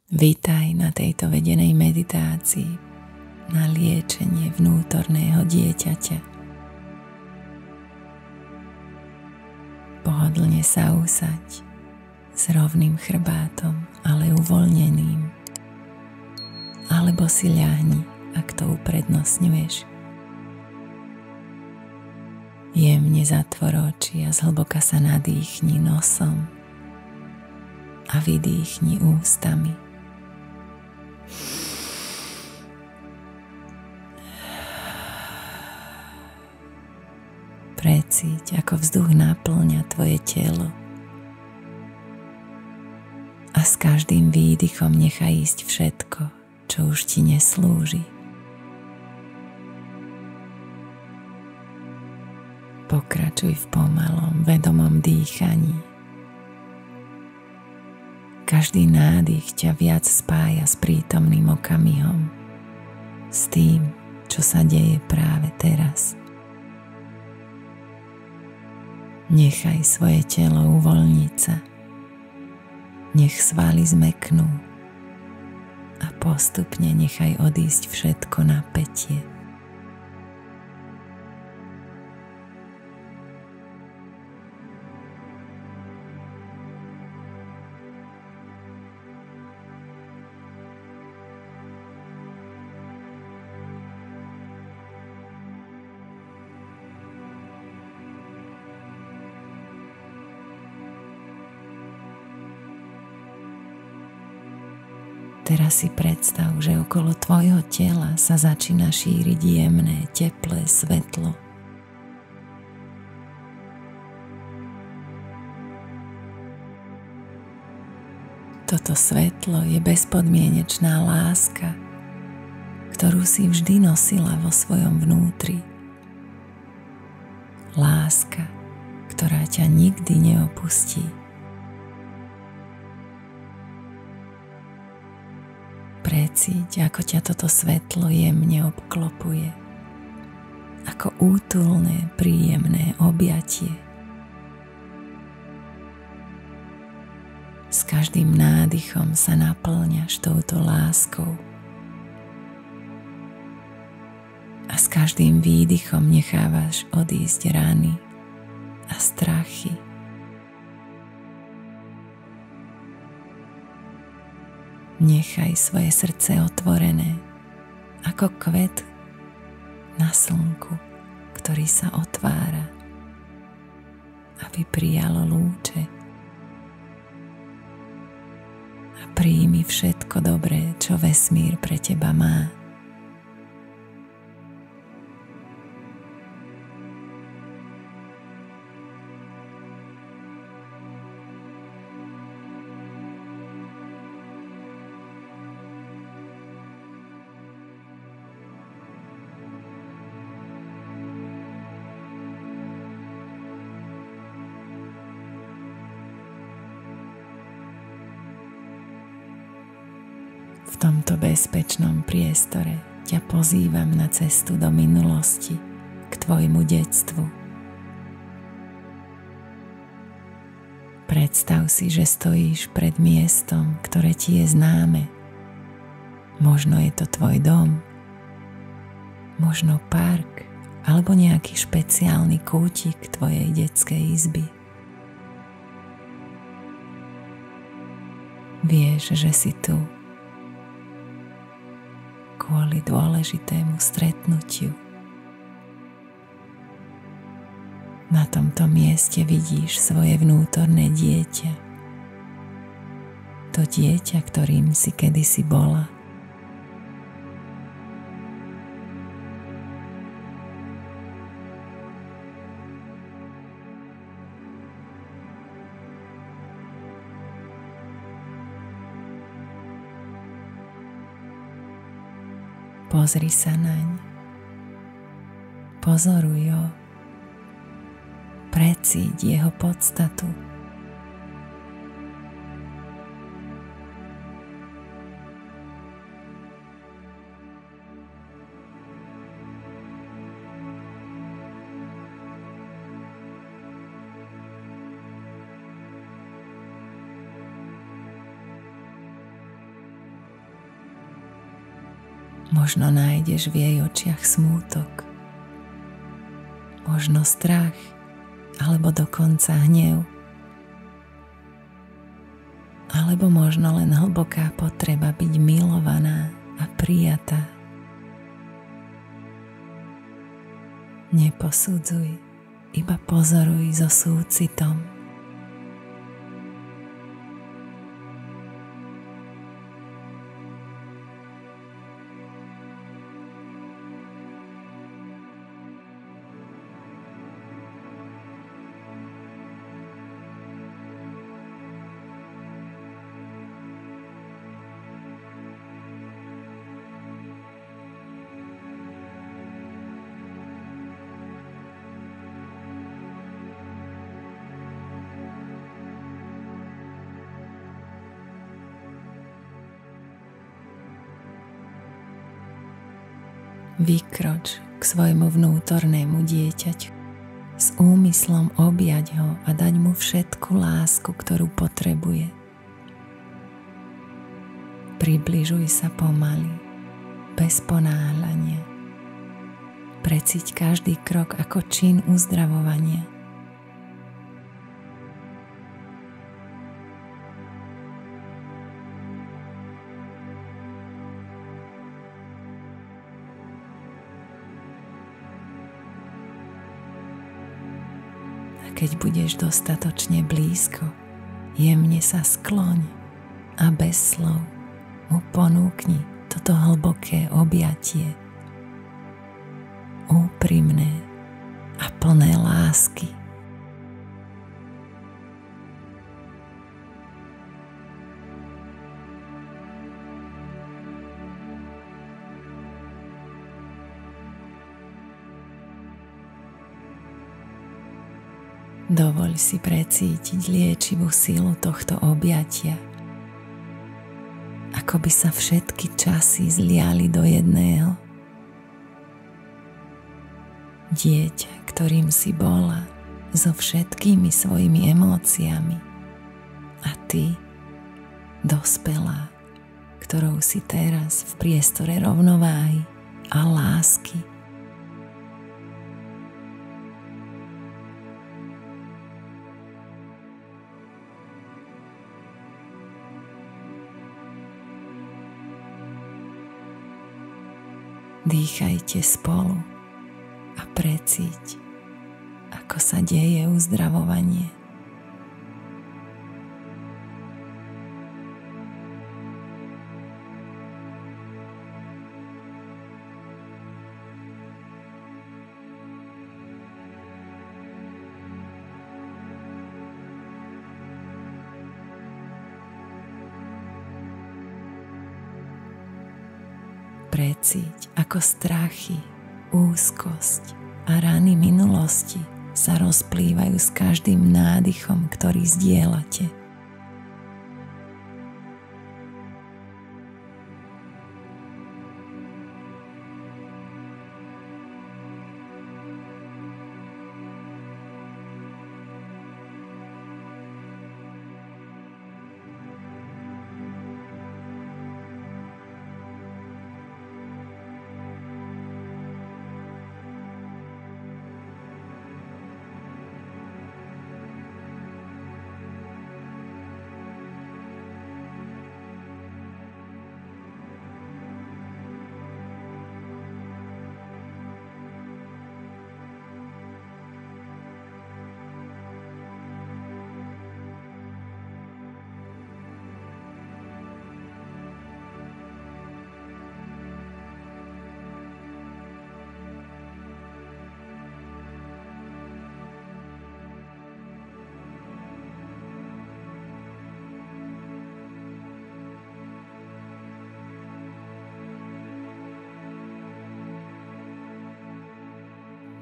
Vítaj na tejto vedenej meditácii na liečenie vnútorného dieťaťa. Pohodlne sa usaď s rovným chrbátom, ale uvoľneným. Alebo si ľahni, ak to uprednostňuješ. Jemne zatvor oči a zhlboka sa nadýchni nosom a vydýchni ústami. Precíť, ako vzduch naplňa tvoje telo a s každým výdychom nechaj ísť všetko, čo už ti neslúži. Pokračuj v pomalom, vedomom dýchaní. Každý nádych ťa viac spája s prítomným okamihom, s tým, čo sa deje práve teraz. Nechaj svoje telo uvoľniť sa. Nech svaly zmäknú a postupne nechaj odísť všetko napätie. Teraz si predstav, že okolo tvojho tela sa začína šíriť jemné, teplé svetlo. Toto svetlo je bezpodmienečná láska, ktorú si vždy nosila vo svojom vnútri. Láska, ktorá ťa nikdy neopustí. Precíť, ako ťa toto svetlo jemne obklopuje, ako útulné, príjemné objatie. S každým nádychom sa naplňaš touto láskou a s každým výdychom nechávaš odísť rany a strachy. Nechaj svoje srdce otvorené, ako kvet na slnku, ktorý sa otvára, aby prijalo lúče. A príjmi všetko dobré, čo vesmír pre teba má. V tomto bezpečnom priestore ťa pozývam na cestu do minulosti, k tvojmu detstvu. Predstav si, že stojíš pred miestom, ktoré ti je známe. Možno je to tvoj dom, možno park, alebo nejaký špeciálny kútik tvojej detskej izby. Vieš, že si tu kvôli dôležitému stretnutiu. Na tomto mieste vidíš svoje vnútorné dieťa. To dieťa, ktorým si kedysi bola. Pozri sa naň. Pozoruj ho. Precíť jeho podstatu. Možno nájdeš v jej očiach smútok, možno strach, alebo dokonca hnev, alebo možno len hlboká potreba byť milovaná a prijatá. Neposudzuj, iba pozoruj so súcitom. Vykroč k svojmu vnútornému dieťaťu s úmyslom objať ho a dať mu všetku lásku, ktorú potrebuje. Približuj sa pomaly, bez ponáhľania. Precíť každý krok ako čin uzdravovania. Keď budeš dostatočne blízko, jemne sa skloň a bez slov mu ponúkni toto hlboké objatie. Úprimné a plné lásky. Dovoľ si precítiť liečivú silu tohto objatia, ako by sa všetky časy zliali do jedného. Dieťa, ktorým si bola, so všetkými svojimi emóciami, a ty, dospelá, ktorou si teraz v priestore rovnováhy a lásky. Dýchajte spolu a precíť, ako sa deje uzdravovanie. Precíť, ako strachy, úzkosť a rany minulosti sa rozplývajú s každým nádychom, ktorý zdieľate.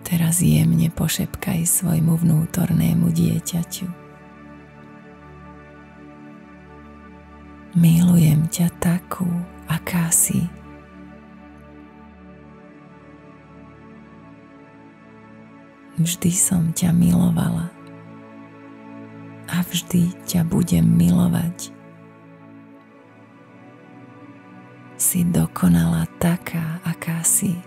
Teraz jemne pošepkaj svojmu vnútornému dieťaťu. Milujem ťa takú, aká si. Vždy som ťa milovala a vždy ťa budem milovať. Si dokonalá taká, aká si.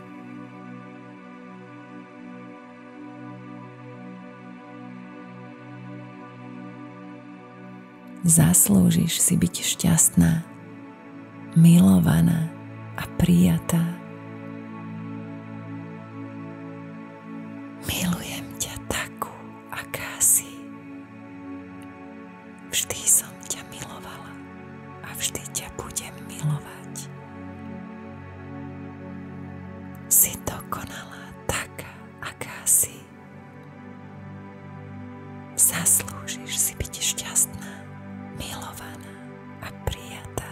Zaslúžiš si byť šťastná, milovaná a prijatá. Milujem ťa takú, aká si. Vždy som ťa milovala a vždy ťa budem milovať. Si dokonalá taká, aká si. Zaslúžiš si byť šťastná, milovaná a prijatá.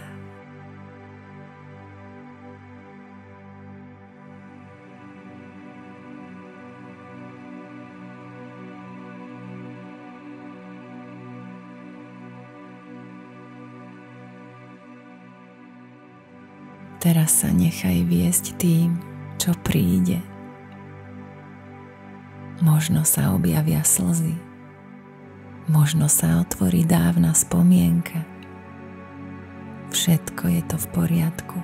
Teraz sa nechaj viesť tým, čo príde. Možno sa objavia slzy. Možno sa otvorí dávna spomienka. Všetko je to v poriadku.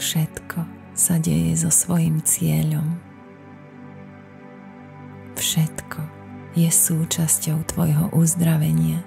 Všetko sa deje so svojím cieľom. Všetko je súčasťou tvojho uzdravenia.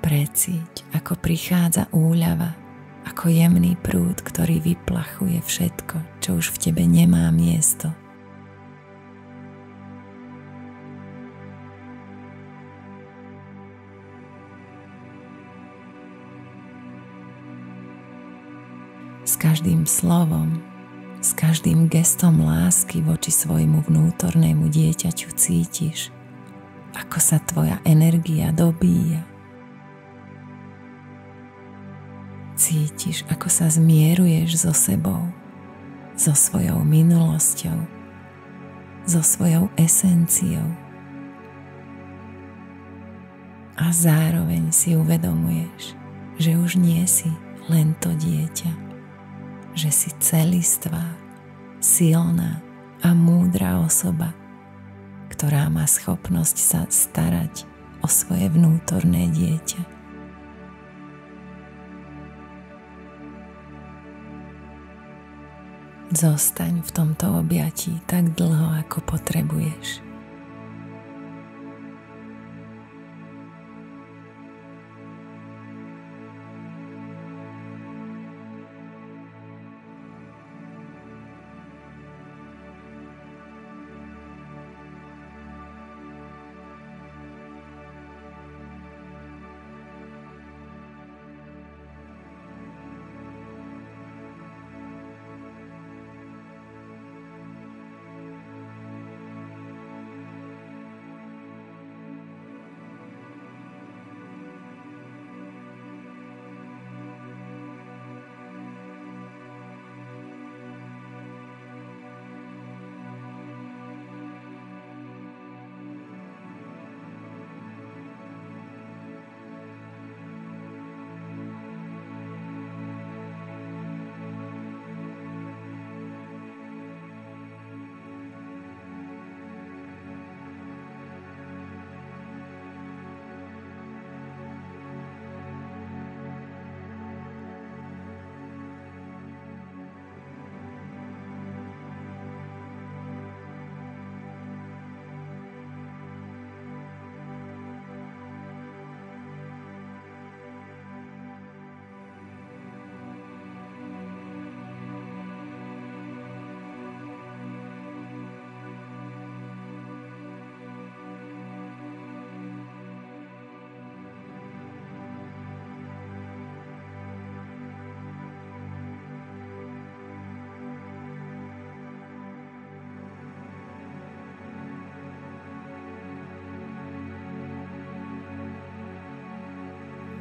Precíť, ako prichádza úľava, ako jemný prúd, ktorý vyplachuje všetko, čo už v tebe nemá miesto. S každým slovom, s každým gestom lásky voči svojmu vnútornému dieťaťu cítiš, ako sa tvoja energia dobíja. Cítiš, ako sa zmieruješ so sebou, so svojou minulosťou, so svojou esenciou. A zároveň si uvedomuješ, že už nie si len to dieťa, že si celistvá, silná a múdra osoba, ktorá má schopnosť sa starať o svoje vnútorné dieťa. Zostaň v tomto objatí tak dlho, ako potrebuješ.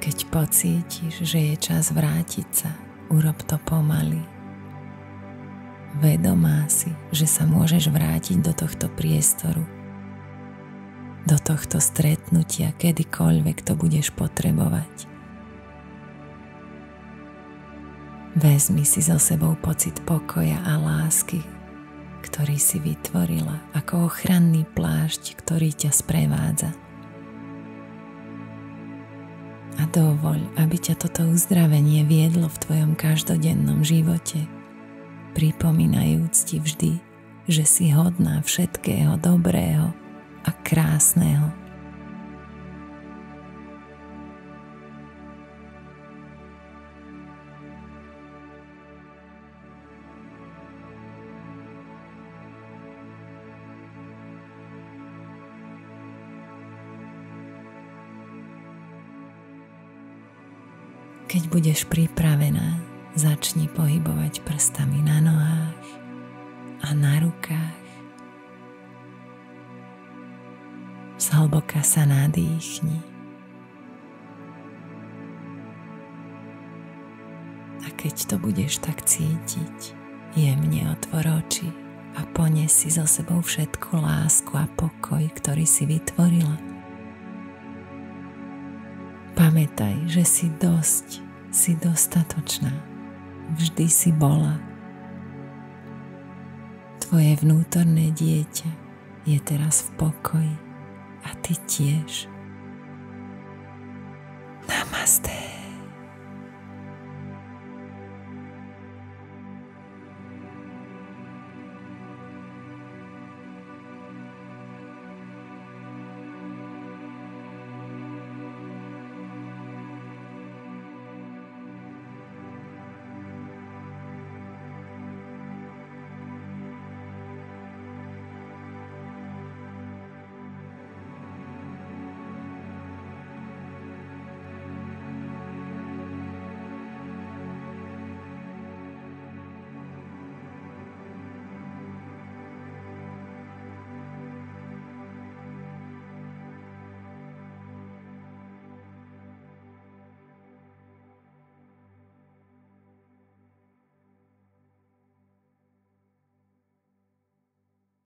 Keď pocítiš, že je čas vrátiť sa, urob to pomaly. Vedomá si, že sa môžeš vrátiť do tohto priestoru, do tohto stretnutia, kedykoľvek to budeš potrebovať. Vezmi si so sebou pocit pokoja a lásky, ktorý si vytvorila ako ochranný plášť, ktorý ťa sprevádza. A dovoľ, aby ťa toto uzdravenie viedlo v tvojom každodennom živote, pripomínajúc ti vždy, že si hodná všetkého dobrého a krásneho. Keď budeš pripravená, začni pohybovať prstami na nohách a na rukách. Zhlboka sa nadýchni. A keď to budeš tak cítiť, jemne otvor oči a pones si so sebou všetku lásku a pokoj, ktorý si vytvorila. Pamätaj, že si dosť, si dostatočná, vždy si bola. Tvoje vnútorné dieťa je teraz v pokoji a ty tiež. Namaste.